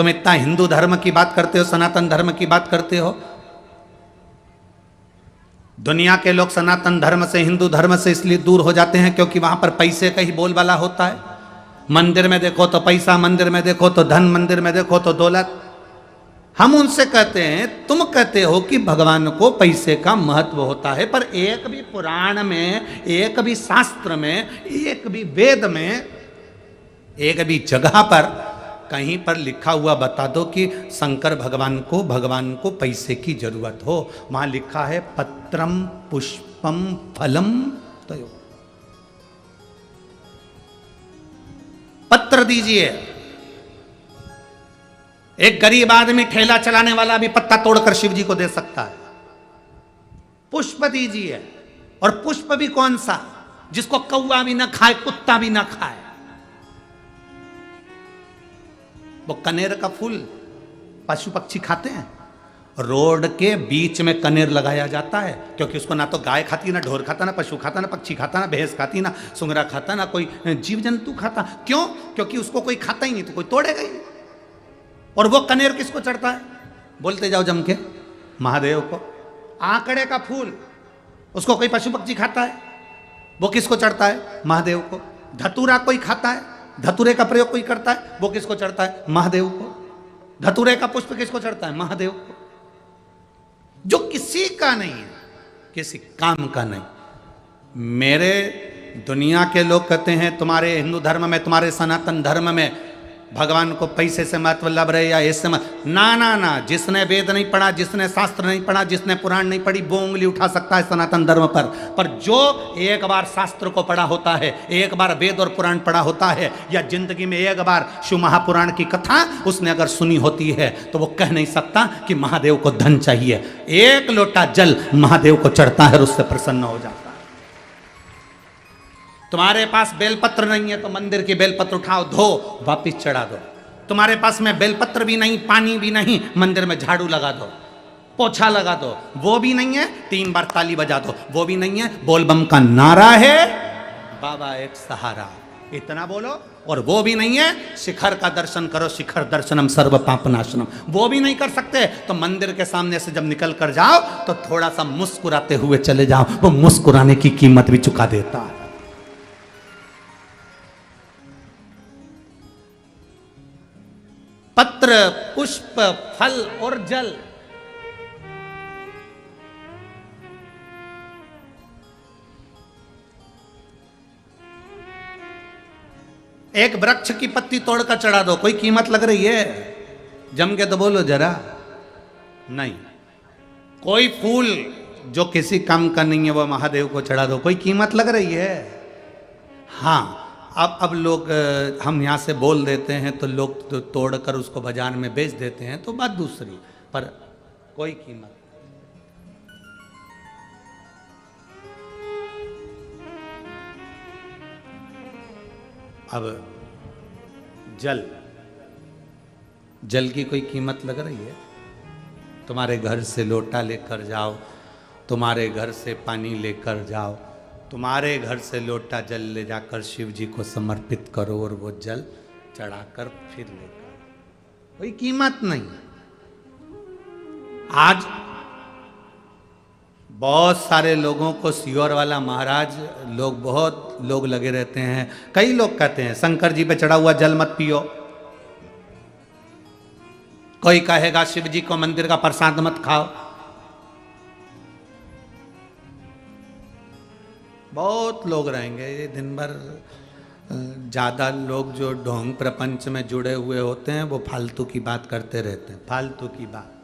तुम इतना हिंदू धर्म की बात करते हो, सनातन धर्म की बात करते हो। दुनिया के लोग सनातन धर्म से, हिंदू धर्म से इसलिए दूर हो जाते हैं क्योंकि वहां पर पैसे का ही बोलबाला होता है। मंदिर में देखो तो पैसा, मंदिर में देखो तो धन, मंदिर में देखो तो दौलत। हम उनसे कहते हैं, तुम कहते हो कि भगवान को पैसे का महत्व होता है, पर एक भी पुराण में, एक भी शास्त्र में, एक भी वेद में, एक भी जगह पर कहीं पर लिखा हुआ बता दो कि शंकर भगवान को पैसे की जरूरत हो। वहां लिखा है पत्रम पुष्पम फलम तयो। पत्र दीजिए। एक गरीब आदमी ठेला चलाने वाला भी पत्ता तोड़कर शिव जी को दे सकता है। पुष्प दीजिए, और पुष्प भी कौन सा, जिसको कौवा भी ना खाए, कुत्ता भी ना खाए। वो कनेर का फूल पशु पक्षी खाते हैं। रोड के बीच में कनेर लगाया जाता है क्योंकि उसको ना तो गाय खाती, ना ढोर खाता, ना पशु खाता, ना पक्षी खाता, ना भैंस खाती, ना सुंगरा खाता, ना कोई जीव जंतु खाता। क्यों? क्योंकि उसको कोई खाता ही नहीं तो कोई तोड़ेगा ही नहीं। और वो कनेर किसको चढ़ता है? बोलते जाओ जम के, महादेव को। आंकड़े का फूल, उसको कोई पशु पक्षी खाता है, वो किसको चढ़ता है? महादेव को। धतूरा कोई खाता है, धतूरे का प्रयोग कोई करता है, वो किसको चढ़ता है? महादेव को। धतूरे का पुष्प किसको चढ़ता है? महादेव को। जो किसी का नहीं है, किसी काम का नहीं। मेरे दुनिया के लोग कहते हैं तुम्हारे हिंदू धर्म में, तुम्हारे सनातन धर्म में भगवान को पैसे से महत्व लग रहे या इससे ना ना ना। जिसने वेद नहीं पढ़ा, जिसने शास्त्र नहीं पढ़ा, जिसने पुराण नहीं पढ़ी, वो उंगली उठा सकता है सनातन धर्म पर जो एक बार शास्त्र को पढ़ा होता है, एक बार वेद और पुराण पढ़ा होता है, या जिंदगी में एक बार शिव महापुराण की कथा उसने अगर सुनी होती है, तो वो कह नहीं सकता कि महादेव को धन चाहिए। एक लोटा जल महादेव को चढ़ता है और उससे प्रसन्न हो जाता है। तुम्हारे पास बेलपत्र नहीं है तो मंदिर की बेलपत्र उठाओ, धो, वापिस चढ़ा दो। तुम्हारे पास में बेलपत्र भी नहीं, पानी भी नहीं, मंदिर में झाड़ू लगा दो, पोछा लगा दो। वो भी नहीं है, 3 बार ताली बजा दो। वो भी नहीं है, बोलबम का नारा है, बाबा एक सहारा, इतना बोलो। और वो भी नहीं है, शिखर का दर्शन करो, शिखर दर्शनम सर्व पापनाशनम। वो भी नहीं कर सकते तो मंदिर के सामने से जब निकल कर जाओ तो थोड़ा सा मुस्कुराते हुए चले जाओ। वो मुस्कुराने की कीमत भी चुका देता है। पत्र, पुष्प, फल और जल। एक वृक्ष की पत्ती तोड़कर चढ़ा दो, कोई कीमत लग रही है? जम के तो बोलो जरा। नहीं। कोई फूल जो किसी काम का नहीं है वो महादेव को चढ़ा दो, कोई कीमत लग रही है? हाँ। अब लोग, हम यहाँ से बोल देते हैं तो लोग तो तोड़कर उसको बाजार में बेच देते हैं, तो बात दूसरी, पर कोई कीमत। अब जल की कोई कीमत लग रही है? तुम्हारे घर से लोटा लेकर जाओ, तुम्हारे घर से पानी लेकर जाओ, तुम्हारे घर से लोटा जल ले जाकर शिव जी को समर्पित करो और वो जल चढ़ाकर फिर लेकर, कोई कीमत नहीं। आज बहुत सारे लोगों को सियोर वाला महाराज, लोग बहुत लोग लगे रहते हैं। कई लोग कहते हैं शंकर जी पे चढ़ा हुआ जल मत पियो। कोई कहेगा शिव जी को मंदिर का प्रसाद मत खाओ। बहुत लोग रहेंगे ये दिन भर। ज़्यादा लोग जो ढोंग प्रपंच में जुड़े हुए होते हैं वो फालतू की बात करते रहते हैं, फालतू की बात।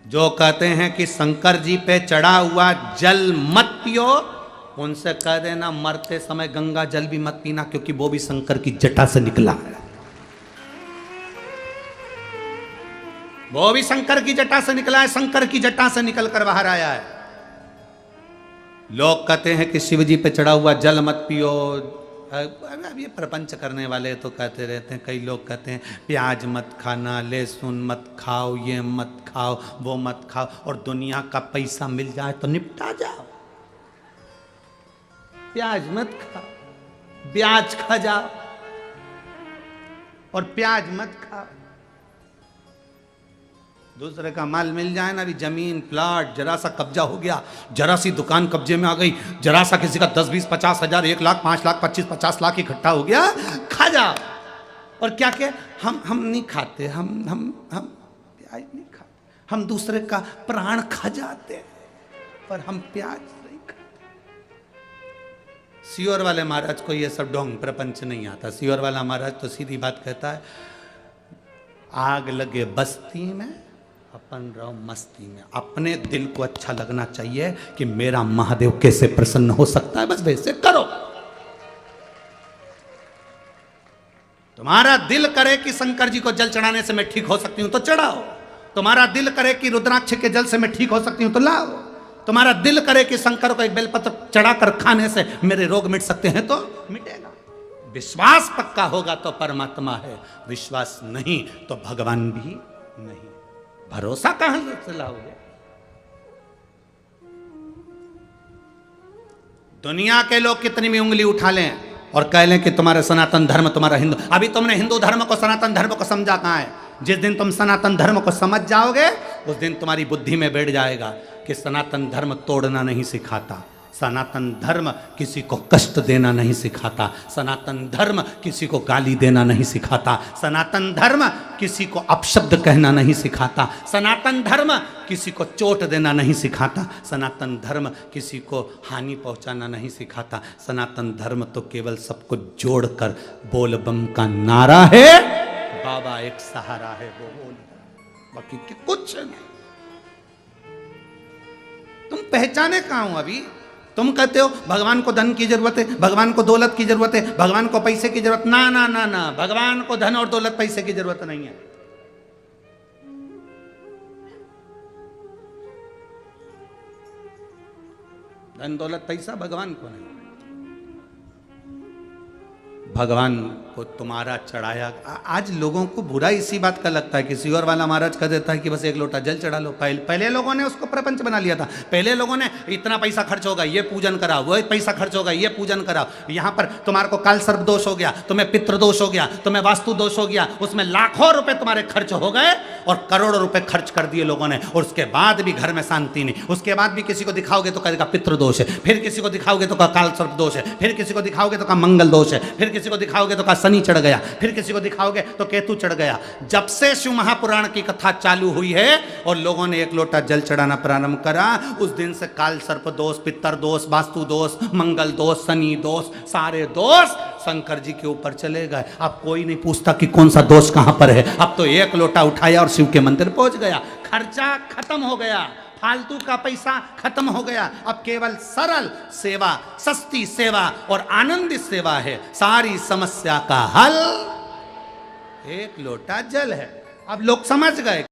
जो कहते हैं कि शंकर जी पे चढ़ा हुआ जल मत पियो, उनसे कह देना मरते समय गंगा जल भी मत पीना, क्योंकि वो भी शंकर की जटा से निकला है। वो भी शंकर की जटा से निकला है, शंकर की जटा से निकल कर बाहर आया है। लोग कहते हैं कि शिव जी पे चढ़ा हुआ जल मत पियो। अब ये प्रपंच करने वाले तो कहते रहते हैं। कई लोग कहते हैं प्याज मत खाना, लहसुन मत खाओ, ये मत खाओ, वो मत खाओ, और दुनिया का पैसा मिल जाए तो निपटा जाओ। प्याज मत खाओ, ब्याज खा जाओ। और प्याज मत खाओ। दूसरे का माल मिल जाए ना, अभी जमीन प्लाट जरा सा कब्जा हो गया, जरा सी दुकान कब्जे में आ गई, जरा सा किसी का 10 20 50 हजार 1 लाख 5 लाख 25 50 लाख इकट्ठा हो गया, खा जाओ। और क्या क्या हम नहीं खाते, हम प्याज नहीं खाते, हम दूसरे का प्राण खा जाते पर हम प्याज नहीं खाते। सियोर वाले महाराज को ये सब ढोंग प्रपंच नहीं आता। सियोर वाला महाराज तो सीधी बात कहता है, आग लगे बस्ती में अपन रहो मस्ती में। अपने दिल को अच्छा लगना चाहिए कि मेरा महादेव कैसे प्रसन्न हो सकता है, बस वैसे करो। तुम्हारा दिल करे कि शंकर जी को जल चढ़ाने से मैं ठीक हो सकती हूं तो चढ़ाओ। तुम्हारा दिल करे कि रुद्राक्ष के जल से मैं ठीक हो सकती हूं तो लाओ। तुम्हारा दिल करे कि शंकर को एक बेलपत्र चढ़ाकर खाने से मेरे रोग मिट सकते हैं तो मिटेगा। विश्वास पक्का होगा तो परमात्मा है, विश्वास नहीं तो भगवान भी नहीं। भरोसा कहां से लाओगे? दुनिया के लोग कितनी भी उंगली उठा लें और कह लें कि तुम्हारे सनातन धर्म, तुम्हारा हिंदू, अभी तुमने हिंदू धर्म को सनातन धर्म को समझा कहां है? जिस दिन तुम सनातन धर्म को समझ जाओगे उस दिन तुम्हारी बुद्धि में बैठ जाएगा कि सनातन धर्म तोड़ना नहीं सिखाता, सनातन धर्म किसी को कष्ट देना नहीं सिखाता, सनातन धर्म किसी को गाली देना नहीं सिखाता, सनातन धर्म किसी को अपशब्द कहना नहीं सिखाता, सनातन धर्म किसी को चोट देना नहीं सिखाता, सनातन धर्म किसी को हानि पहुंचाना नहीं सिखाता। सनातन धर्म तो केवल सबको जोड़कर बोल बम का नारा है, बाबा एक सहारा है, वो बोल, बाकी कुछ नहीं। तुम पहचाने कहां हो? अभी तुम कहते हो भगवान को धन की जरूरत है, भगवान को दौलत की जरूरत है, भगवान को पैसे की जरूरत। ना ना ना ना, भगवान को धन और दौलत पैसे की जरूरत नहीं है। धन दौलत पैसा भगवान को नहीं, भगवान को तुम्हारा चढ़ाया। आज लोगों को बुरा इसी बात का लगता है कि सियोर वाला महाराज कह देता है कि बस एक लोटा जल चढ़ा लो। पहले लोगों ने उसको प्रपंच बना लिया था। पहले लोगों ने इतना पैसा खर्च होगा ये पूजन करा, वो पैसा खर्च होगा ये पूजन करा, यहाँ पर तुम्हारे को काल सर्प दोष हो गया, तुम्हें पितृ दोष हो गया, तुम्हें वास्तु दोष हो गया, उसमें लाखों रुपए तुम्हारे खर्च हो गए और करोड़ों रुपए खर्च कर दिए लोगों ने, और उसके बाद भी घर में शांति नहीं। उसके बाद भी किसी को दिखाओगे तो कहेगा पितृ दोष है, फिर किसी को दिखाओगे तो कहा काल सर्प दोष है, फिर किसी को दिखाओगे तो कहा मंगल दोष है, फिर किसी को दिखाओगे तो कहा शनि चढ़ गया, फिर किसी को दिखाओगे तो केतु चढ़ गया। जब से शिव महापुराण की कथा चालू हुई है और लोगों ने एक लोटा जल चढ़ाना प्रारंभ करा, उस दिन से काल सर्प दोष, पितर दोष, वास्तु दोष, मंगल दोष, शनि दोष, सारे दोष शंकर जी के ऊपर चले गए। अब कोई नहीं पूछता कि कौन सा दोष कहां पर है। अब तो एक लोटा उठाया और शिव के मंदिर पहुंच गया, खर्चा खत्म हो गया, फालतू का पैसा खत्म हो गया। अब केवल सरल सेवा, सस्ती सेवा और आनंदित सेवा है। सारी समस्या का हल एक लोटा जल है। अब लोग समझ गए।